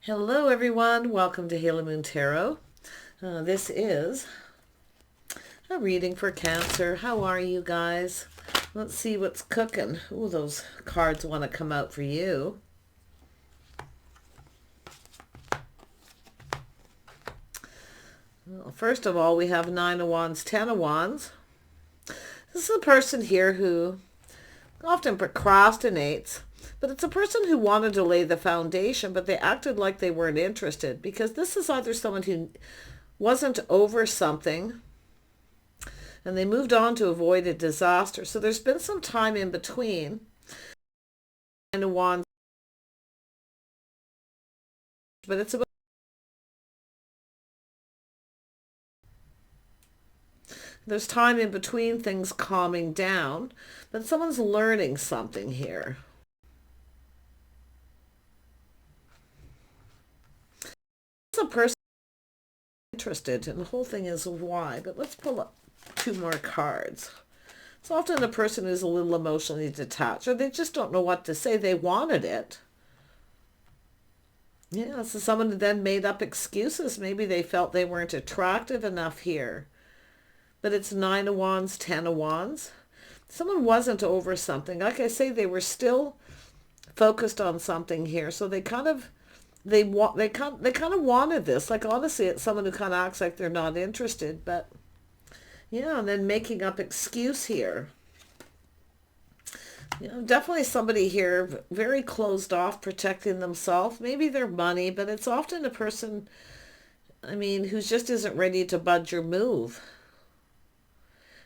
Hello everyone, welcome to Halo Moon Tarot. This is a reading for Cancer. How are you guys? Let's see what's cooking. Ooh, those cards want to come out for you. Well, first of all, we have Nine of Wands, Ten of Wands. This is a person here who often procrastinates, but it's a person who wanted to lay the foundation, but they acted like they weren't interested, because this is either someone who wasn't over something and they moved on to avoid a disaster. So there's been some time in between. And a wand, but it's about there's time in between things calming down, but someone's learning something here. It's a person interested, and the whole thing is why. But let's pull up two more cards. It's often a person who's a little emotionally detached, or they just don't know what to say. They wanted it. Yeah, so someone then made up excuses. Maybe they felt they weren't attractive enough here. But it's Nine of Wands, Ten of Wands. Someone wasn't over something. Like I say, they were still focused on something here. So they kind of wanted this. Like, honestly, it's someone who kind of acts like they're not interested, but yeah, and then making up excuse here. Definitely somebody here very closed off, protecting themselves, maybe their money, but it's often a person, who just isn't ready to budge or move.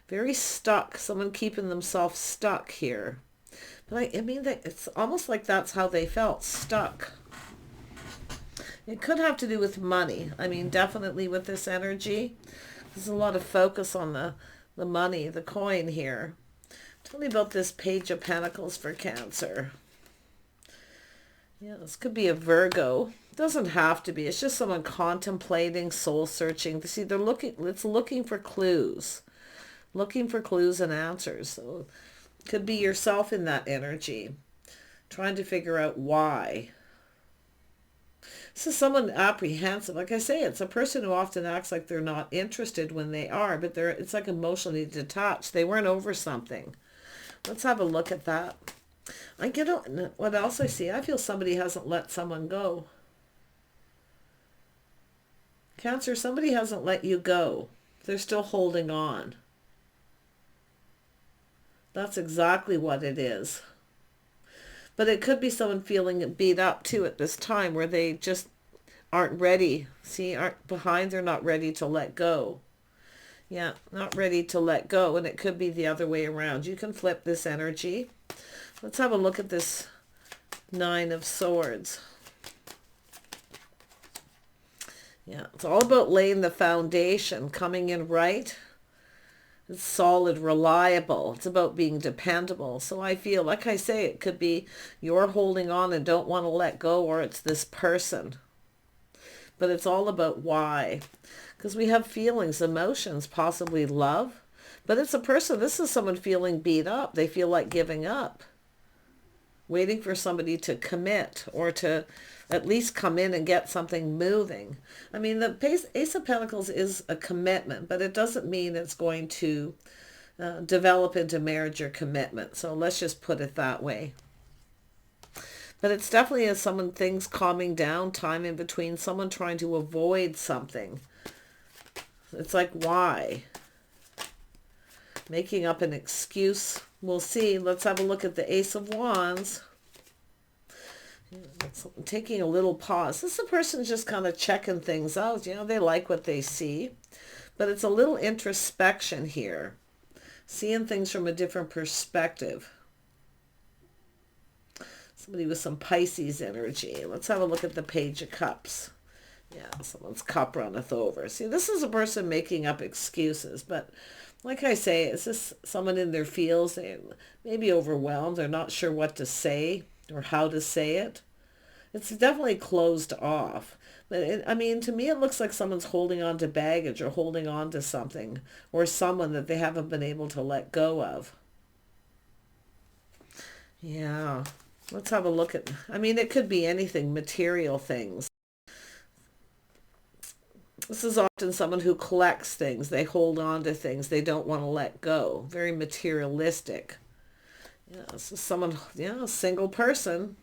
Very stuck, someone keeping themselves stuck here. But that it's almost like that's how they felt, stuck. It could have to do with money. Definitely with this energy. There's a lot of focus on the money, the coin here. Tell me about this Page of Pentacles for Cancer. Yeah, this could be a Virgo. It doesn't have to be. It's just someone contemplating, soul searching. See, it's looking for clues. Looking for clues and answers. So it could be yourself in that energy. Trying to figure out why. This is someone apprehensive. Like I say, it's a person who often acts like they're not interested when they are, but it's like emotionally detached. They weren't over something. Let's have a look at that. What else I see? I feel somebody hasn't let someone go. Cancer, somebody hasn't let you go. They're still holding on. That's exactly what it is. But it could be someone feeling beat up too at this time, where they just aren't ready. See, aren't behind, they're not ready to let go. Yeah, not ready to let go. And it could be the other way around. You can flip this energy. Let's have a look at this Nine of Swords. Yeah, it's all about laying the foundation, coming in right. It's solid, reliable. It's about being dependable. So I feel, like I say, it could be you're holding on and don't want to let go, or it's this person. But it's all about why. Because we have feelings, emotions, possibly love. But it's a person. This is someone feeling beat up. They feel like giving up. Waiting for somebody to commit, or to at least come in and get something moving. The Ace of Pentacles is a commitment, but it doesn't mean it's going to develop into marriage or commitment. So let's just put it that way. But it's definitely as someone, things calming down, time in between, someone trying to avoid something. It's like, why? Making up an excuse. We'll see. Let's have a look at the Ace of Wands. Taking a little pause. This is a person just kind of checking things out. They like what they see. But it's a little introspection here. Seeing things from a different perspective. Somebody with some Pisces energy. Let's have a look at the Page of Cups. Yeah, someone's cup runneth over. See, this is a person making up excuses, but like I say, it's just someone in their feels. They may be overwhelmed. They're not sure what to say or how to say it. It's definitely closed off. But to me, it looks like someone's holding on to baggage, or holding on to something, or someone that they haven't been able to let go of. Yeah. Let's have a look at, it could be anything, material things. This is often someone who collects things. They hold on to things. They don't want to let go. Very materialistic. Yeah, this is someone, yeah, a single person.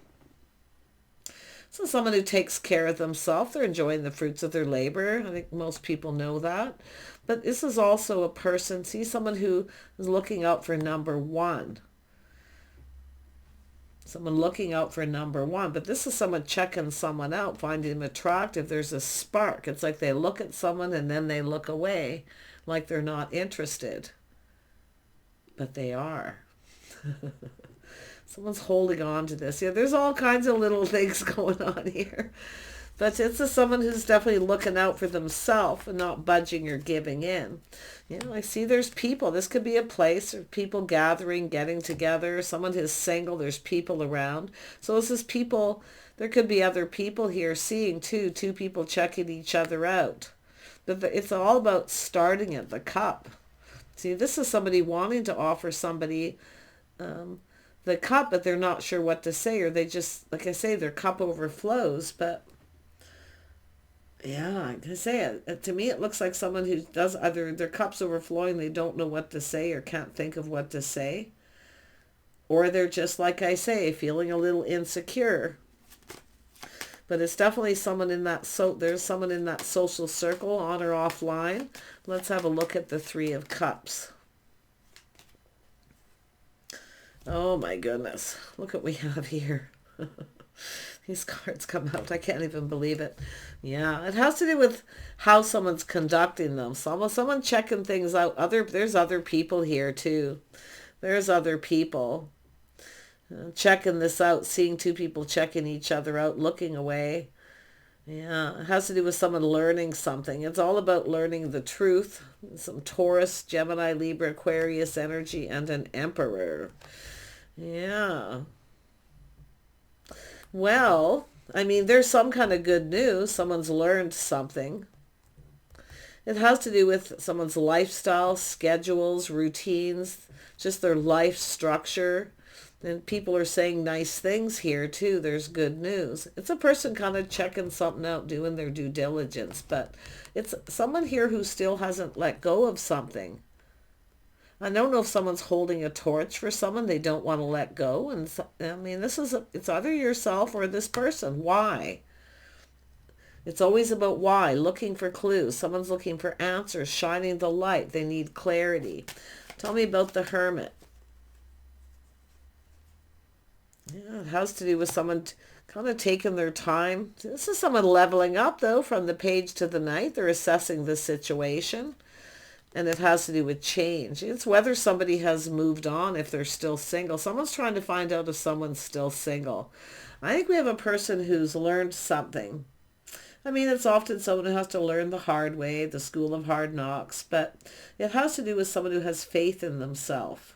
So someone who takes care of themselves. They're enjoying the fruits of their labor. I think most people know that. But this is also a person, see, someone who is looking out for number one. Someone looking out for number one. But this is someone checking someone out, finding them attractive. There's a spark. It's like they look at someone and then they look away, like they're not interested. But they are. Someone's holding on to this. Yeah, there's all kinds of little things going on here. But it's just someone who's definitely looking out for themselves and not budging or giving in. You know, I see there's people. This could be a place or people gathering, getting together. Someone who's single, there's people around. So this is people, there could be other people here seeing too, two people checking each other out. But it's all about starting it, the cup. See, this is somebody wanting to offer somebody the cup, but they're not sure what to say, or they just, like I say, their cup overflows. But yeah, I can say it. To me, it looks like someone who does either their cup's overflowing, they don't know what to say or can't think of what to say, or they're just, like I say, feeling a little insecure. But it's definitely someone in that, there's someone in that social circle, on or offline. Let's have a look at the Three of Cups. Oh my goodness. Look what we have here. These cards come out. I can't even believe it. Yeah, it has to do with how someone's conducting them. Someone checking things out. There's other people here too. There's other people checking this out, seeing two people checking each other out, looking away. Yeah, it has to do with someone learning something. It's all about learning the truth. Some Taurus, Gemini, Libra, Aquarius energy, and an Emperor. Yeah. Well, I mean, there's some kind of good news. Someone's learned something. It has to do with someone's lifestyle, schedules, routines, just their life structure. And people are saying nice things here too. There's good news. It's a person kind of checking something out, doing their due diligence. But it's someone here who still hasn't let go of something. I don't know if someone's holding a torch for someone they don't want to let go. And so, I mean, it's either yourself or this person. Why? It's always about why, looking for clues. Someone's looking for answers, shining the light. They need clarity. Tell me about the Hermit. Yeah, it has to do with someone kind of taking their time. This is someone leveling up, though, from the page to the night. They're assessing the situation. And it has to do with change. It's whether somebody has moved on, if they're still single. Someone's trying to find out if someone's still single. I think we have a person who's learned something. I mean, it's often someone who has to learn the hard way, the school of hard knocks. But it has to do with someone who has faith in themselves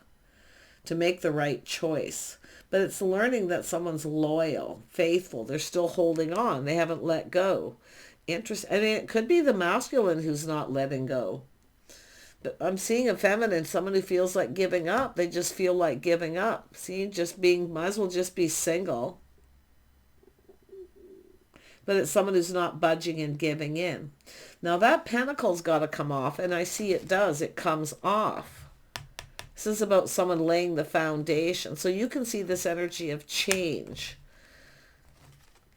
to make the right choice. But it's learning that someone's loyal, faithful. They're still holding on. They haven't let go. I mean, it could be the masculine who's not letting go. But I'm seeing a feminine, someone who feels like giving up. They just feel like giving up. See, might as well just be single. But it's someone who's not budging and giving in. Now that pentacle's got to come off, and I see it does. It comes off. This is about someone laying the foundation. So you can see this energy of change.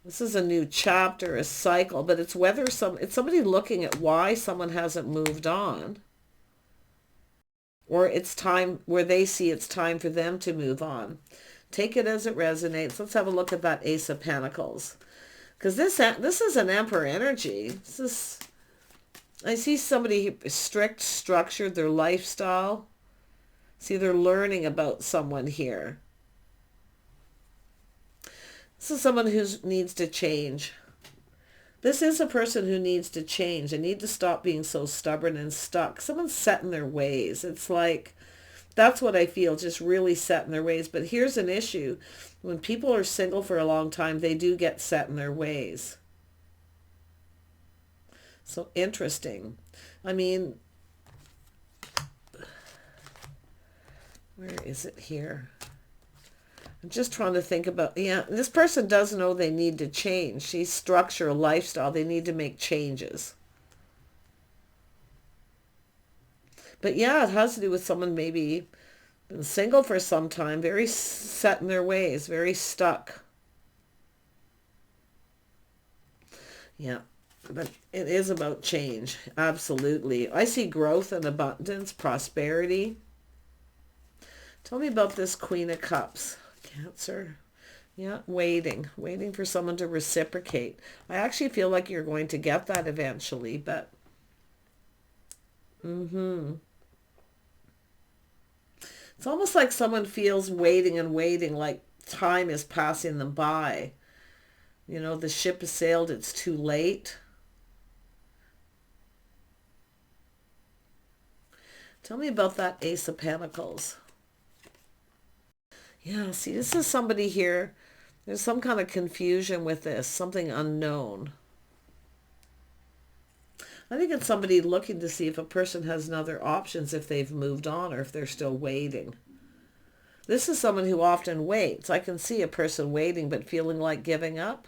This is a new chapter, a cycle, but it's it's somebody looking at why someone hasn't moved on. Or it's time where they see it's time for them to move on. Take it as it resonates. Let's have a look at that Ace of Pentacles. Because this is an Emperor energy. I see somebody strict, structured, their lifestyle. See, they're learning about someone here. This is someone who needs to change. This is a person who needs to change. They need to stop being so stubborn and stuck. Someone's set in their ways. It's like, that's what I feel, just really set in their ways. But here's an issue. When people are single for a long time, they do get set in their ways. So interesting. I mean, where is it here? I'm just trying to think about, yeah, this person does know they need to change. See, structure, lifestyle, they need to make changes. But yeah, it has to do with someone maybe been single for some time, very set in their ways, very stuck. Yeah, but it is about change. Absolutely. I see growth and abundance, prosperity. Tell me about this Queen of Cups, Cancer. Yeah, waiting for someone to reciprocate. I actually feel like you're going to get that eventually, but it's almost like someone feels waiting and waiting, like time is passing them by. You know, the ship has sailed, it's too late. Tell me about that Ace of Pentacles. Yeah, see, this is somebody here. There's some kind of confusion with this, something unknown. I think it's somebody looking to see if a person has other options, if they've moved on or if they're still waiting. This is someone who often waits. I can see a person waiting but feeling like giving up.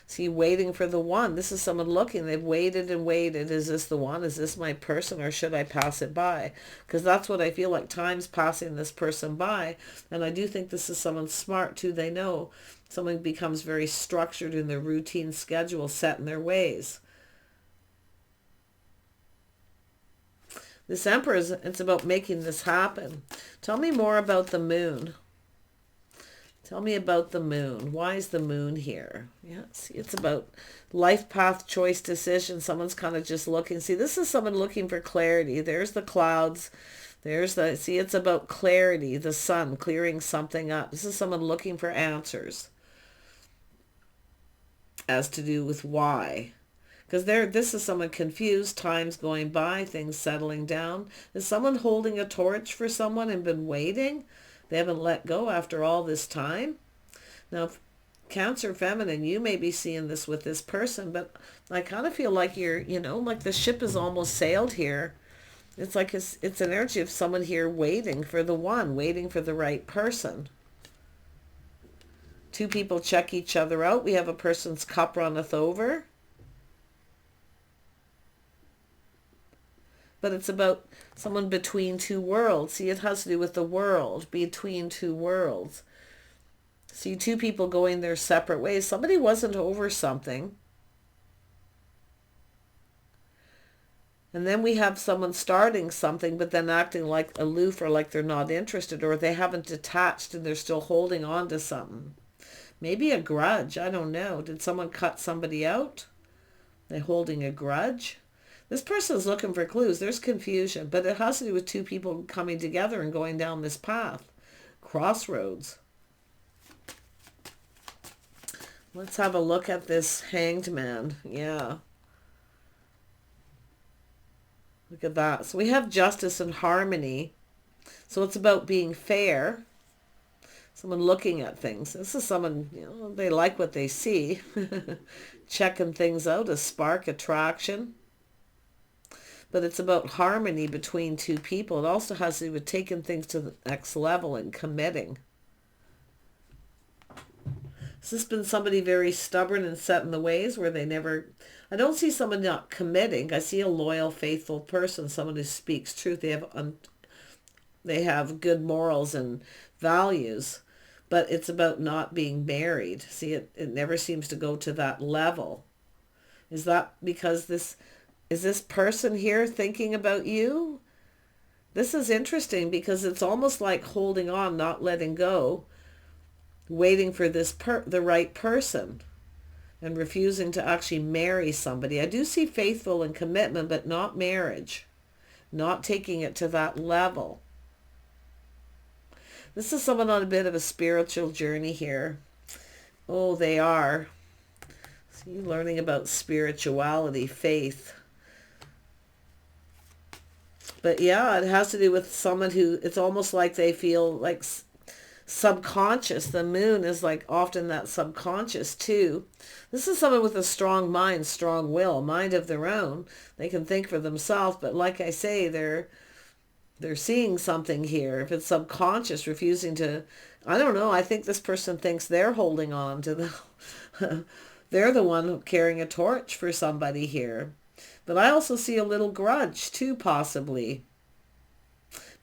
See, waiting for the one. This is someone looking. They've waited and waited. Is this the one? Is this my person, or should I pass it by? Because that's what I feel like. Time's passing this person by. And I do think this is someone smart too. They know someone becomes very structured in their routine schedule, set in their ways. This Emperor, it's about making this happen. Tell me more about the moon. Tell me about the moon. Why is the moon here? Yeah, see, it's about life path, choice, decision. Someone's kind of just looking. See, this is someone looking for clarity. There's the clouds. There's the, see, it's about clarity, the sun, clearing something up. This is someone looking for answers as to do with why. Because this is someone confused, time's going by, things settling down. Is someone holding a torch for someone and been waiting? They haven't let go after all this time. Now, Cancer feminine, you may be seeing this with this person, but I kind of feel like you're, like the ship is almost sailed here. It's like it's an energy of someone here waiting for the one, waiting for the right person. Two people check each other out. We have a person's cup runneth over. But it's about someone between two worlds. See, it has to do with the world, between two worlds. See, two people going their separate ways. Somebody wasn't over something. And then we have someone starting something, but then acting like aloof, or like they're not interested, or they haven't detached and they're still holding on to something. Maybe a grudge. I don't know. Did someone cut somebody out? They're holding a grudge. This person is looking for clues. There's confusion, but it has to do with two people coming together and going down this path. Crossroads. Let's have a look at this Hanged Man. Yeah. Look at that. So we have justice and harmony. So it's about being fair. Someone looking at things. This is someone, they like what they see. Checking things out, a spark, attraction. But it's about harmony between two people. It also has to do with taking things to the next level and committing. Has this been somebody very stubborn and set in the ways where they never... I don't see someone not committing. I see a loyal, faithful person, someone who speaks truth. They have good morals and values, but it's about not being married. See, it never seems to go to that level. Is that because is this person here thinking about you? This is interesting because it's almost like holding on, not letting go, waiting for the right person, and refusing to actually marry somebody. I do see faithful and commitment, but not marriage, not taking it to that level. This is someone on a bit of a spiritual journey here. Oh, they are. See, learning about spirituality, faith. But yeah, it has to do with someone who, it's almost like they feel like subconscious. The moon is like often that subconscious too. This is someone with a strong mind, strong will, mind of their own. They can think for themselves, but like I say, they're seeing something here. If it's subconscious, refusing to, I don't know, I think this person thinks they're holding on to the, they're the one carrying a torch for somebody here. But I also see a little grudge too, possibly.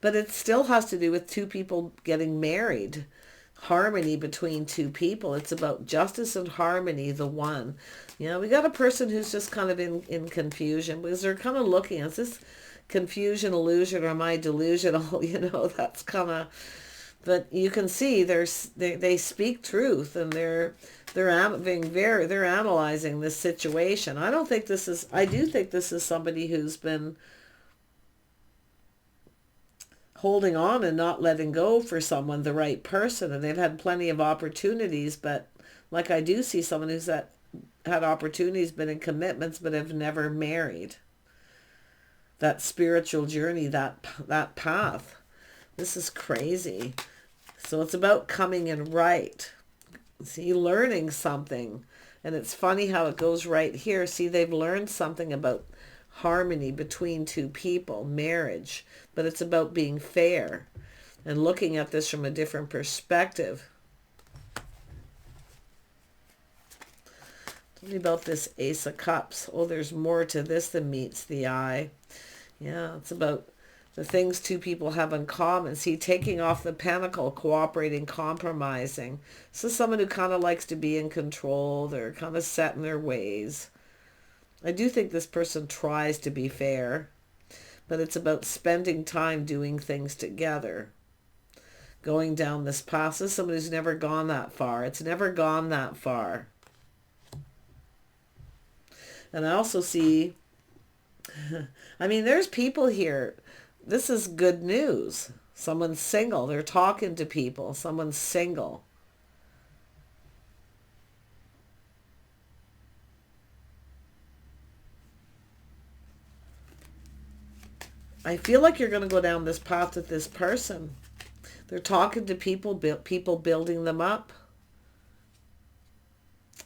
But it still has to do with two people getting married. Harmony between two people. It's about justice and harmony, the one. You know, we got a person who's just kind of in confusion because they're kind of looking, is this confusion, illusion, or am I delusional? You know, that's kind of, but you can see they speak truth, and they're analyzing this situation. I do think this is somebody who's been holding on and not letting go for someone, the right person, and they've had plenty of opportunities, but like I do see someone who's had opportunities, been in commitments, but have never married. That spiritual journey, that path. This is crazy. So it's about coming in right. See, learning something. And it's funny how it goes right here. See, they've learned something about harmony between two people, marriage, but it's about being fair and looking at this from a different perspective. Tell me about this Ace of Cups. Oh, there's more to this than meets the eye. Yeah, it's about the things two people have in common. See, taking off the pentacle, cooperating, compromising. This is someone who kind of likes to be in control. They're kind of set in their ways. I do think this person tries to be fair, but it's about spending time doing things together. Going down this path. This is someone who's never gone that far. It's never gone that far. And I also see, I mean, there's people here. This is good news. Someone's single. They're talking to people. Someone's single. I feel like you're going to go down this path with this person. They're talking to people, people building them up.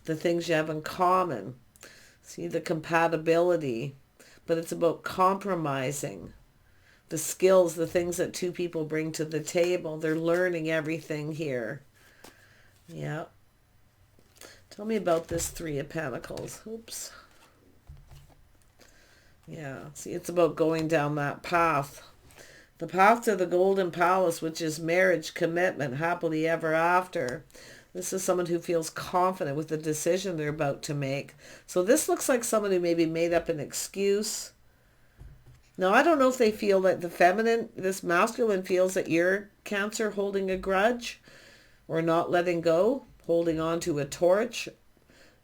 The things you have in common. See, the compatibility. But it's about compromising. The skills, the things that two people bring to the table. They're learning everything here. Yeah. Tell me about this Three of Pentacles. Oops. Yeah, see, it's about going down that path. The path to the Golden Palace, which is marriage, commitment, happily ever after. This is someone who feels confident with the decision they're about to make. So this looks like someone who maybe made up an excuse. Now, I don't know if they feel that the feminine, this masculine feels that you're Cancer holding a grudge or not letting go, holding on to a torch.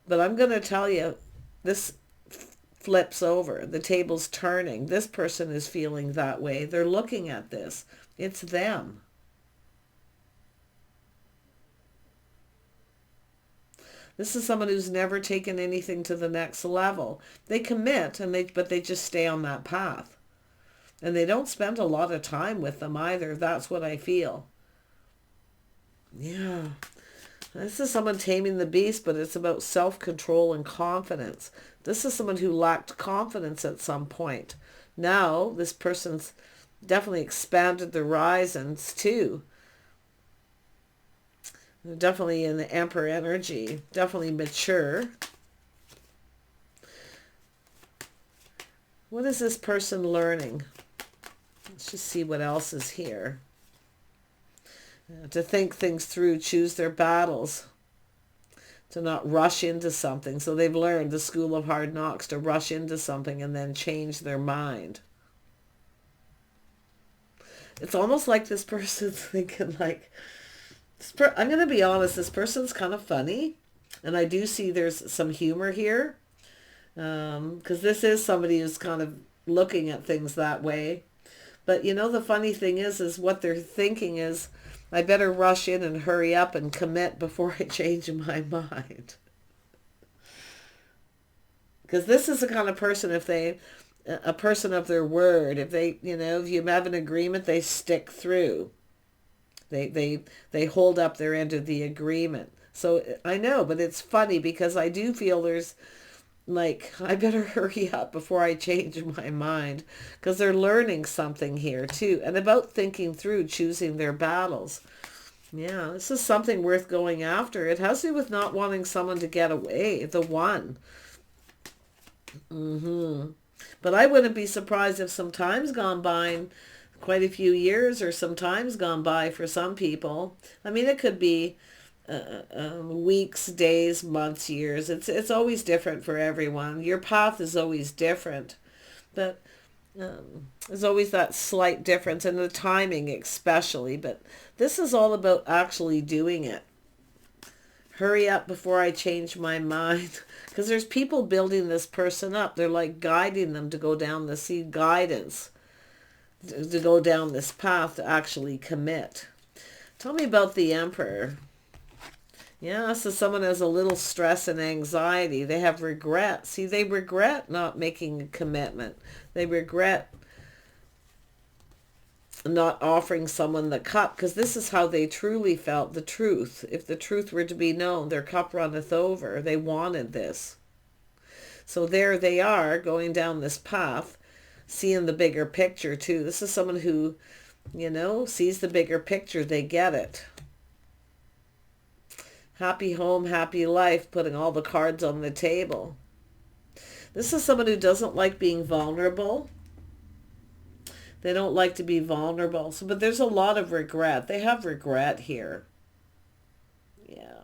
But I'm going to tell you, this flips over. The table's turning. This person is feeling that way. They're looking at this. It's them. This is someone who's never taken anything to the next level. They commit, but they just stay on that path. And they don't spend a lot of time with them either. That's what I feel. Yeah. This is someone taming the beast, but it's about self-control and confidence. This is someone who lacked confidence at some point. Now, this person's definitely expanded their horizons too. They're definitely in the Emperor energy. Definitely mature. What is this person learning? Let's just see what else is here. To think things through, choose their battles. To not rush into something. So they've learned the school of hard knocks to rush into something and then change their mind. It's almost like this person's thinking like, I'm going to be honest, this person's kind of funny. And I do see there's some humor here. Because this is somebody who's kind of looking at things that way. But you know, the funny thing is what they're thinking is, I better rush in and hurry up and commit before I change my mind. Because this is the kind of person, a person of their word, if you have an agreement, they stick through. They hold up their end of the agreement. So I know, but it's funny because I do feel there's like, I better hurry up before I change my mind, because they're learning something here too, and about thinking through, choosing their battles. Yeah, this is something worth going after. It has to do with not wanting someone to get away, the one. But I wouldn't be surprised if some time's gone by and quite a few years or some time's gone by for some people. I mean, it could be weeks, days, months, years. It's always different for everyone. Your path is always different, but there's always that slight difference in the timing, especially. But this is all about actually doing it. Hurry up before I change my mind. Because there's people building this person up. They're like guiding them to go down the sea, guidance to go down this path to actually commit. Tell me about the Emperor. Yeah, so someone has a little stress and anxiety. They have regret. See, they regret not making a commitment. They regret not offering someone the cup, because this is how they truly felt the truth. If the truth were to be known, their cup runneth over. They wanted this. So there they are going down this path, seeing the bigger picture too. This is someone who, sees the bigger picture. They get it. Happy home, happy life, putting all the cards on the table. This is someone who doesn't like being vulnerable. They don't like to be vulnerable. So, but there's a lot of regret. They have regret here. Yeah.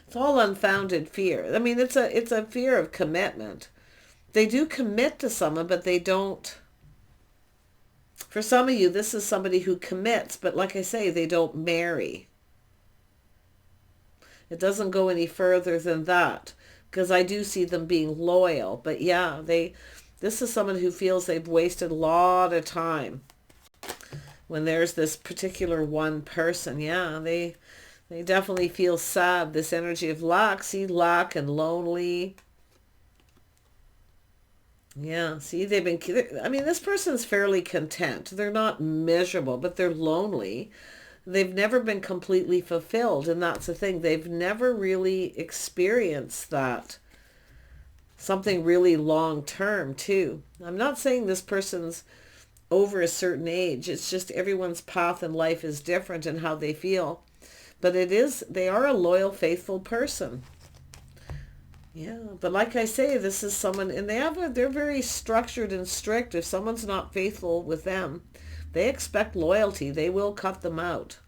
It's all unfounded fear. I mean, it's a fear of commitment. They do commit to someone, but they don't. For some of you, this is somebody who commits, but like I say, they don't marry. It doesn't go any further than that, because I do see them being loyal. But yeah, this is someone who feels they've wasted a lot of time when there's this particular one person. Yeah, they definitely feel sad, this energy of lack. See, lack and lonely. Yeah, see, this person's fairly content. They're not miserable, but they're lonely. They've never been completely fulfilled, and that's the thing. They've never really experienced that. Something really long term, too. I'm not saying this person's over a certain age. It's just everyone's path in life is different and how they feel. But they are a loyal, faithful person. Yeah, but like I say, this is someone, and they're very structured and strict. If someone's not faithful with them, they expect loyalty. They will cut them out.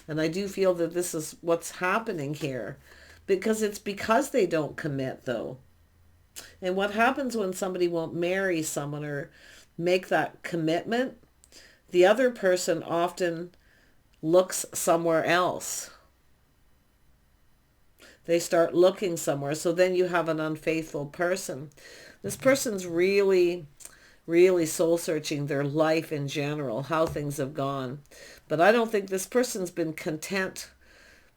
And I do feel that this is what's happening here, because they don't commit, though. And what happens when somebody won't marry someone or make that commitment, the other person often looks somewhere else. They start looking somewhere. So then you have an unfaithful person. This person's really, really soul searching their life in general, how things have gone. But I don't think this person's been content,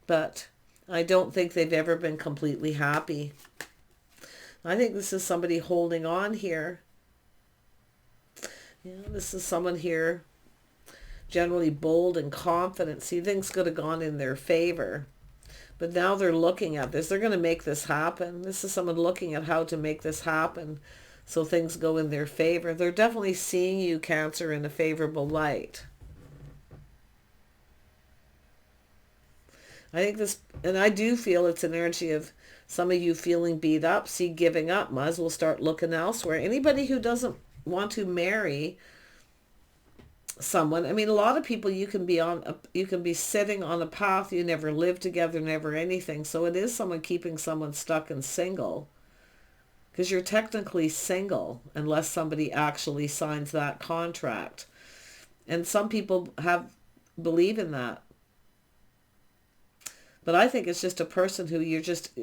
but I don't think they've ever been completely happy. I think this is somebody holding on here. Yeah, this is someone here generally bold and confident. See, things could have gone in their favor. But now they're looking at this. They're going to make this happen. This is someone looking at how to make this happen so things go in their favor. They're definitely seeing you, Cancer, in a favorable light. I think this, and I do feel it's an energy of some of you feeling beat up, see, giving up. Might as well start looking elsewhere. Anybody who doesn't want to marry someone, I mean, a lot of people, you can be sitting on a path, you never live together, never anything. So it is someone keeping someone stuck and single, because you're technically single unless somebody actually signs that contract. And some people believe in that. But I think it's just a person who it just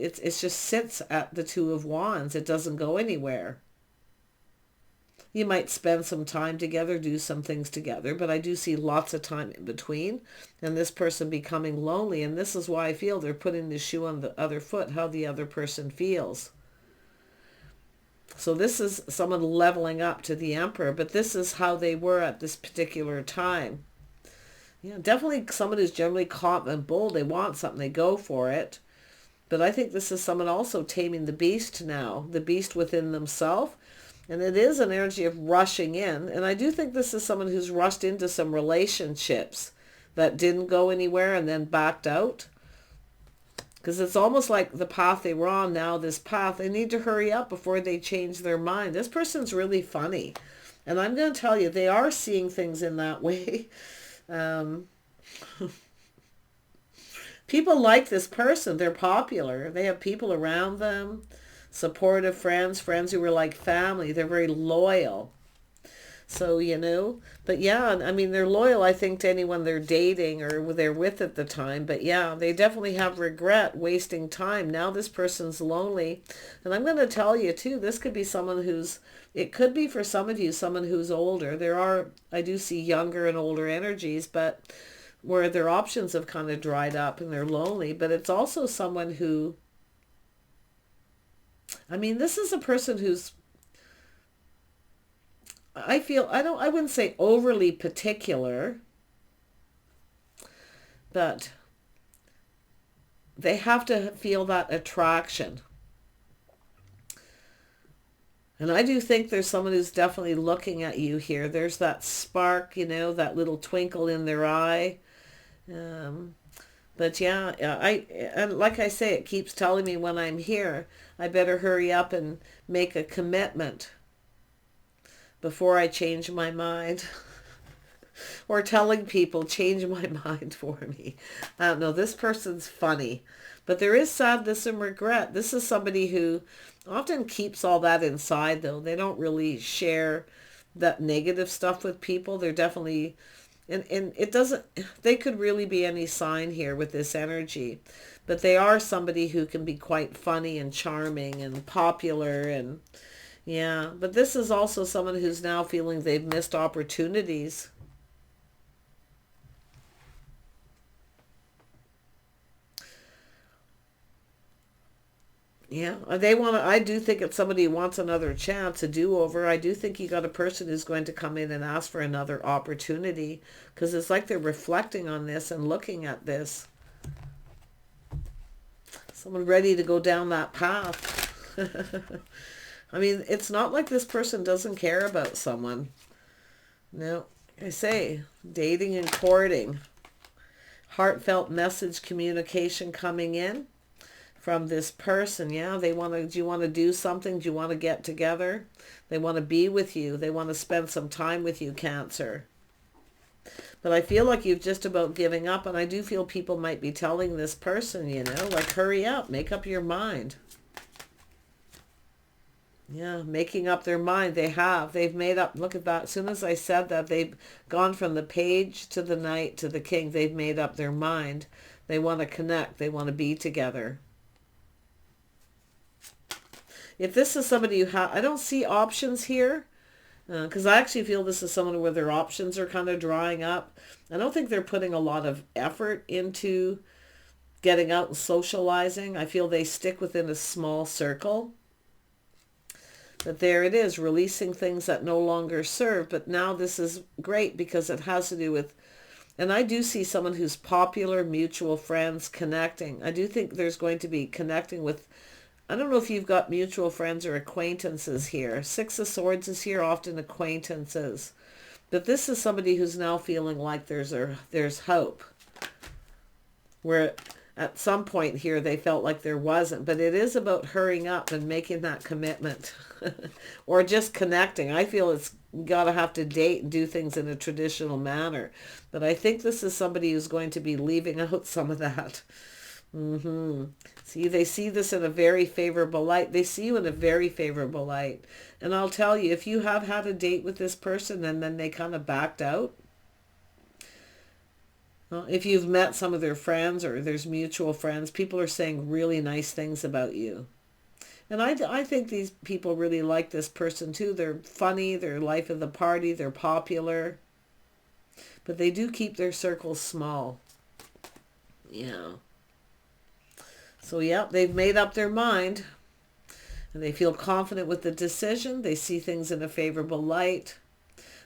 sits at the Two of Wands. It doesn't go anywhere. You might spend some time together, do some things together, but I do see lots of time in between, and this person becoming lonely. And this is why I feel they're putting the shoe on the other foot, how the other person feels. So this is someone leveling up to the Emperor, but this is how they were at this particular time. Yeah, definitely someone who's generally confident and bold. They want something, they go for it. But I think this is someone also taming the beast now, the beast within themselves. And it is an energy of rushing in. And I do think this is someone who's rushed into some relationships that didn't go anywhere and then backed out. Because it's almost like the path they were on now, this path, they need to hurry up before they change their mind. This person's really funny. And I'm going to tell you, they are seeing things in that way. People like this person. They're popular. They have people around them, supportive friends, friends who are like family. They're very loyal. So, but yeah, I mean, they're loyal, I think, to anyone they're dating or they're with at the time. But yeah, they definitely have regret wasting time. Now this person's lonely. And I'm going to tell you too, this could be someone it could be for some of you, someone who's older. I do see younger and older energies, but where their options have kind of dried up and they're lonely. But it's also someone who, I mean, this is a person who's, I wouldn't say overly particular, but they have to feel that attraction. And I do think there's someone who's definitely looking at you here. There's that spark, that little twinkle in their eye. But yeah, and like I say, it keeps telling me when I'm here, I better hurry up and make a commitment before I change my mind. Or telling people, change my mind for me. I don't know, this person's funny. But there is sadness and regret. This is somebody who often keeps all that inside, though. They don't really share that negative stuff with people. They're definitely, and it doesn't, they could really be any sign here with this energy. But they are somebody who can be quite funny and charming and popular and, yeah, but this is also someone who's now feeling they've missed opportunities. Yeah, I do think it's somebody who wants another chance, a do-over. I do think you got a person who's going to come in and ask for another opportunity, because it's like they're reflecting on this and looking at this. Someone ready to go down that path. I mean, it's not like this person doesn't care about someone. No, I say, dating and courting. Heartfelt message communication coming in from this person. Yeah, do you want to do something? Do you want to get together? They want to be with you. They want to spend some time with you, Cancer. But I feel like you've just about giving up, and I do feel people might be telling this person, like, hurry up, make up your mind. Yeah, making up their mind. They've made up. Look at that. As soon as I said that, they've gone from the page to the knight to the king. They've made up their mind. They want to connect. They want to be together. If this is somebody you have, I don't see options here. Because I actually feel this is someone where their options are kind of drying up. I don't think they're putting a lot of effort into getting out and socializing. I feel they stick within a small circle. But there it is, releasing things that no longer serve. But now this is great because it has to do with, and I do see someone who's popular, mutual friends, connecting. I do think there's going to be connecting with, I don't know if you've got mutual friends or acquaintances here. Six of Swords is here, often acquaintances. But this is somebody who's now feeling like there's hope. Where at some point here they felt like there wasn't. But it is about hurrying up and making that commitment. Or just connecting. I feel it's got to have to date and do things in a traditional manner. But I think this is somebody who's going to be leaving out some of that. See, they see this in a very favorable light. They see you in a very favorable light. And I'll tell you, if you have had a date with this person and then they kind of backed out, well, if you've met some of their friends or there's mutual friends, people are saying really nice things about you. And I think these people really like this person too. They're funny, they're life of the party, they're popular. But they do keep their circles small. Yeah. So yeah, they've made up their mind. And they feel confident with the decision. They see things in a favorable light.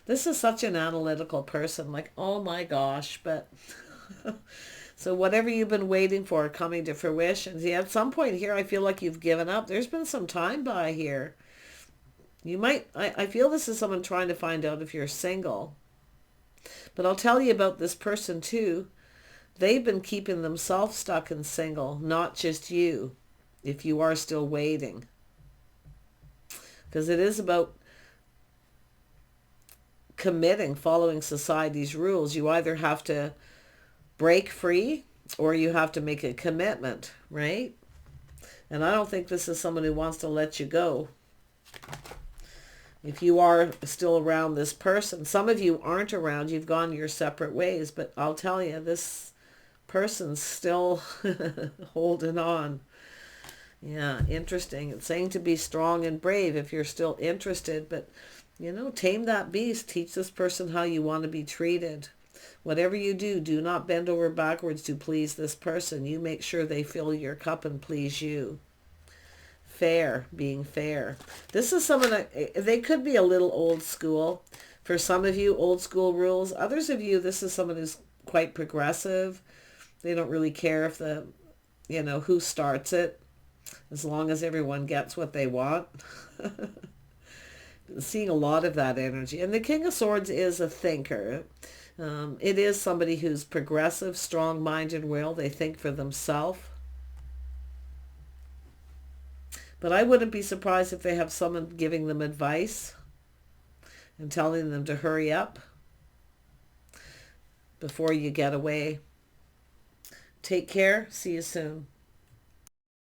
This is such an analytical person. Like, oh my gosh, but... So whatever you've been waiting for coming to fruition. See, at some point here, I feel like you've given up. There's been some time by here. You might, I feel this is someone trying to find out if you're single. But I'll tell you about this person too. they've been keeping themselves stuck and single, not just you, if you are still waiting. Because it is about committing, following society's rules. You either have to break free or you have to make a commitment, right? And I don't think this is someone who wants to let you go. If you are still around this person, some of you aren't around, you've gone your separate ways, but I'll tell you, this person's still holding on. Yeah, interesting. It's saying to be strong and brave if you're still interested, but you know, tame that beast. Teach this person how you want to be treated. Whatever you do, do not bend over backwards to please this person. You make sure they fill your cup and please you. Fair, being fair. This is someone that, they could be a little old school. For some of you, old school rules. Others of you, this is someone who's quite progressive. They don't really care if who starts it, as long as everyone gets what they want. Seeing a lot of that energy. And the King of Swords is a thinker. It is somebody who's progressive, strong-minded will. They think for themselves. But I wouldn't be surprised if they have someone giving them advice and telling them to hurry up before you get away. Take care. See you soon.